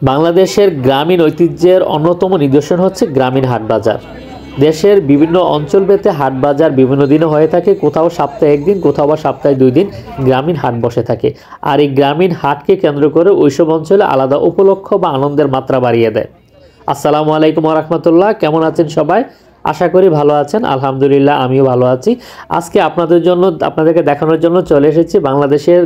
বাংলাদেশের গ্রামীণ ঐতিহ্যের অন্যতম নিদর্শন হচ্ছে গ্রামীণ হাট বাজার। দেশের বিভিন্ন অঞ্চলভেদে হাট বাজার বিভিন্ন দিনে হয়ে থাকে, কোথাও সপ্তাহে একদিন, কোথাও বা সপ্তাহে 2 দিন গ্রামীণ হাট বসে থাকে। আর এই গ্রামীণ হাটকে কেন্দ্র করে ওইসব অঞ্চলে আলাদা উপলক্ষ বা আনন্দের মাত্রা বাড়িয়ে দেয়। আসসালামু আলাইকুম ওয়া রাহমাতুল্লাহ। কেমন আছেন সবাই? আশা করি ভালো আছেন। আলহামদুলিল্লাহ আমিও ভালো আছি। আজকে আপনাদেরকে দেখানোর জন্য চলে এসেছি বাংলাদেশের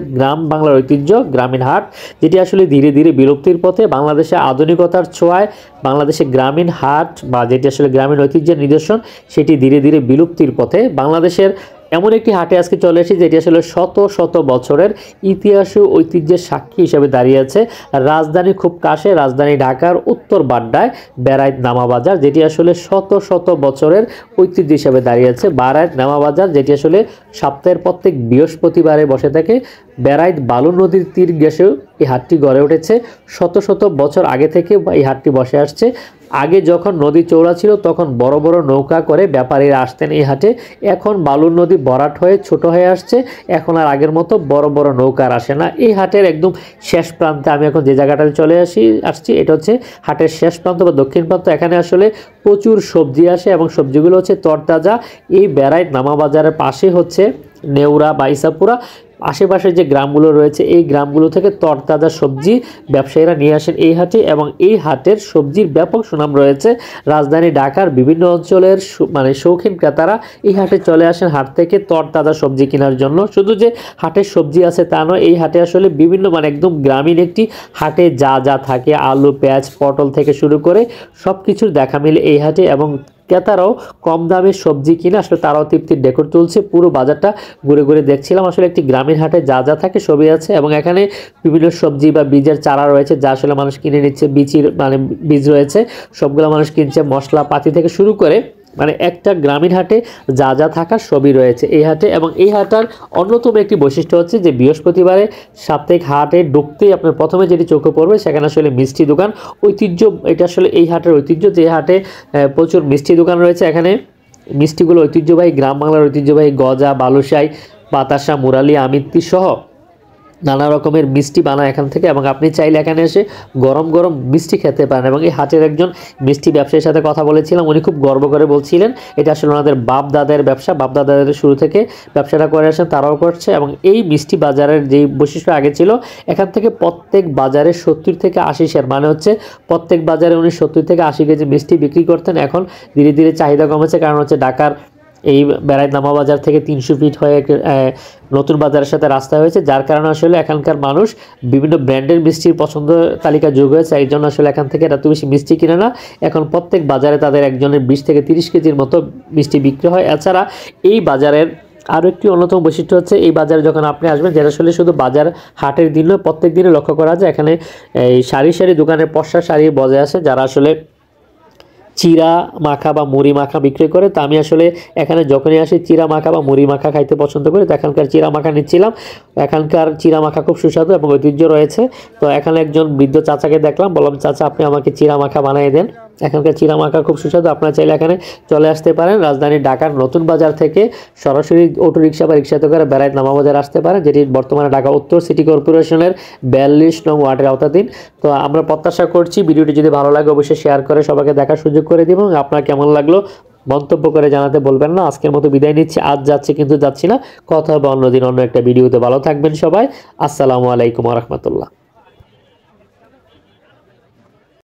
বাংলার ঐতিহ্য গ্রামীণ হাট, যেটি আসলে ধীরে ধীরে বিলুপ্তির পথে। বাংলাদেশে আধুনিকতার ছোঁয়ায় বাংলাদেশে গ্রামীণ হাট বা যেটি আসলে গ্রামীণ ঐতিহ্যের নিদর্শন, সেটি ধীরে ধীরে বিলুপ্তির পথে। বাংলাদেশের এমন একটি হাটে আজকে চলে এসেছি যেটি আসলে শত শত বছরের ইতিহাস ও ঐতিহ্যের সাক্ষী হিসেবে দাঁড়িয়ে আছে। রাজধানী খুব কাছে, রাজধানী ঢাকার উত্তর বাড্ডায় বেড়াইত নামা বাজার, যেটি আসলে শত শত বছরের ঐতিহ্য হিসেবে দাঁড়িয়ে আছে। বেড়াইত নামা বাজার, যেটি আসলে সপ্তাহের প্রত্যেক বৃহস্পতিবারে বসে থাকে। বেড়াইত বালু নদীর তীর ঘেঁষেও এই হাটটি গড়ে উঠেছে। শত শত বছর আগে থেকে এই হাটটি বসে আসছে। আগে যখন নদী চওড়া ছিল তখন বড় বড় নৌকা করে ব্যাপারীরা আসতেন এই হাটে। এখন বালুর নদী ভরাট হয়ে ছোট হয়ে আসছে, এখন আর আগের মতো বড় বড় নৌকা আর আসে না। এই হাটের একদম শেষ প্রান্তে আমি এখন যে জায়গাটাতে চলে আসছি, এটা হচ্ছে হাটের শেষ প্রান্ত বা দক্ষিণ প্রান্ত। এখানে আসলে প্রচুর সবজি আসে এবং সবজিগুলো হচ্ছে তরতাজা। এই বেড়াইত নামা বাজারের পাশে হচ্ছে নেউরা বা ইসাপুরা, আশেপাশে যে গ্রামগুলো রয়েছে এই গ্রামগুলো থেকে তরতাজা সবজি ব্যবসায়ীরা নিয়ে আসেন এই হাটে, এবং এই হাটের সবজির ব্যাপক সুনাম রয়েছে। রাজধানী ঢাকার বিভিন্ন অঞ্চলের শৌখিন ক্রেতারা এই হাটে চলে আসেন হাট থেকে তরতাজা সবজি কেনার জন্য। শুধু যে হাটের সবজি আছে তা নয়, এই হাটে আসলে বিভিন্ন একদম গ্রামীণ একটি হাটে যা যা থাকে, আলু পেঁয়াজ পটল থেকে শুরু করে সব কিছুর দেখা মিলে এই হাটে, এবং ক্রেতারাও কম দামে সবজি কিনে আসলে তারাও তৃপ্তির ঢেকুর তুলছে। পুরো বাজারটা ঘুরে ঘুরে দেখছিলাম, আসলে একটি গ্রামীণ হাটে যা যা থাকে সবই আছে, এবং এখানে বিভিন্ন সবজি বা বীজের চারা রয়েছে যা আসলে মানুষ কিনে নিচ্ছে। বীজ রয়েছে, সবগুলো মানুষ কিনছে। মশলাপাতি থেকে শুরু করে একটা গ্রামীণ হাটে যা যা থাকার সবই রয়েছে এই হাটে। এবং এই হাটার অন্যতম একটি বৈশিষ্ট্য হচ্ছে যে বৃহস্পতিবারে সাপ্তাহিক হাটে ঢুকতেই আপনার প্রথমে যেটি চোখে পড়বে সেখানে আসলে মিষ্টি দোকান। ঐতিহ্য, এটা আসলে এই হাটের ঐতিহ্য যে হাটে প্রচুর মিষ্টি দোকান রয়েছে। এখানে মিষ্টিগুলো ঐতিহ্যবাহী গ্রাম বাংলার ঐতিহ্যবাহী গজা, বালুশাই, বাতাসা, মুরালি, আমিত্তি সহ নানা রকমের মিষ্টি বানায় এখান থেকে, এবং আপনি চাইলে এখানে এসে গরম গরম মিষ্টি খেতে পারেন। এবং এই হাটের একজন মিষ্টি ব্যবসায়ীর সাথে কথা বলেছিলাম, উনি খুব গর্ব করে বলছিলেন এটা আসলে ওনাদের বাপ দাদের ব্যবসা, বাপ দাদাদের শুরু থেকে ব্যবসাটা করে আসেন, তারাও করছে। এবং এই মিষ্টি বাজারের যেই বৈশিষ্ট্য আগে ছিল, এখান থেকে প্রত্যেক বাজারে 70 থেকে 80 সের, হচ্ছে প্রত্যেক বাজারে উনি 70 থেকে 80 কেজি মিষ্টি বিক্রি করতেন। এখন ধীরে ধীরে চাহিদা কমেছে, কারণ হচ্ছে ঢাকার এই বেড়াইত নামা বাজার থেকে 300 ফিট হয়ে নতুন বাজারের সাথে রাস্তা হয়েছে, যার কারণে আসলে এখানকার মানুষ বিভিন্ন ব্র্যান্ডের মিষ্টির পছন্দ তালিকা যোগ হয়েছে। এই জন্য আসলে এখান থেকে এত বেশি মিষ্টি কিনে না। এখন প্রত্যেক বাজারে তাদের একজনের 20 থেকে 30 কেজির মতো মিষ্টি বিক্রি হয়। এছাড়া এই বাজারের আরও একটি অন্যতম বৈশিষ্ট্য হচ্ছে এই বাজারে যখন আপনি আসবেন, যেটা আসলে শুধু বাজার হাটের দিন নয়, প্রত্যেক দিনে লক্ষ্য করা যায় এখানে এই সারি সারি দোকানের পশ্চা সারি বজায় আছে, যারা আসলে চিরা মাখা বা মুড়ি মাখা বিক্রি করে। তো আমি আসলে এখানে যখনই আসি চিরা মাখা বা মুড়ি মাখা খাইতে পছন্দ করি, তো এখানকার চিরা মাখা নিচ্ছিলাম। এখানকার চিরা মাখা খুব সুস্বাদু এবং ঐতিহ্য রয়েছে। তো এখানে একজন বৃদ্ধ চাচাকে দেখলাম, বললাম চাচা আপনি আমাকে চিরা মাখা বানিয়ে দেন। এখানকার চিরা মাখা খুব সুস্বাদু, আপনারা চাইলে এখানে চলে আসতে পারেন। রাজধানী ঢাকার নতুন বাজার থেকে সরাসরি অটোরিকশা বা রিক্সাতে করে বেড়াইত নামা বাজার আসতে পারেন, যেটি বর্তমানে ঢাকা উত্তর সিটি কর্পোরেশনের 42 নং ওয়ার্ডের আওতাধীন। তো আমরা প্রত্যাশা করছি ভিডিওটি যদি ভালো লাগে অবশ্যই শেয়ার করে সবাইকে দেখার সুযোগ করে দিব, এবং আপনার কেমন লাগলো মন্তব্য করে জানাতে বলবেন না। আজকের মতো বিদায় নিচ্ছি, আজ যাচ্ছি কিন্তু যাচ্ছি না, কথা হবে অন্যদিন অন্য একটা ভিডিওতে। ভালো থাকবেন সবাই। আসসালামু আলাইকুম ওয়া রাহমাতুল্লাহ।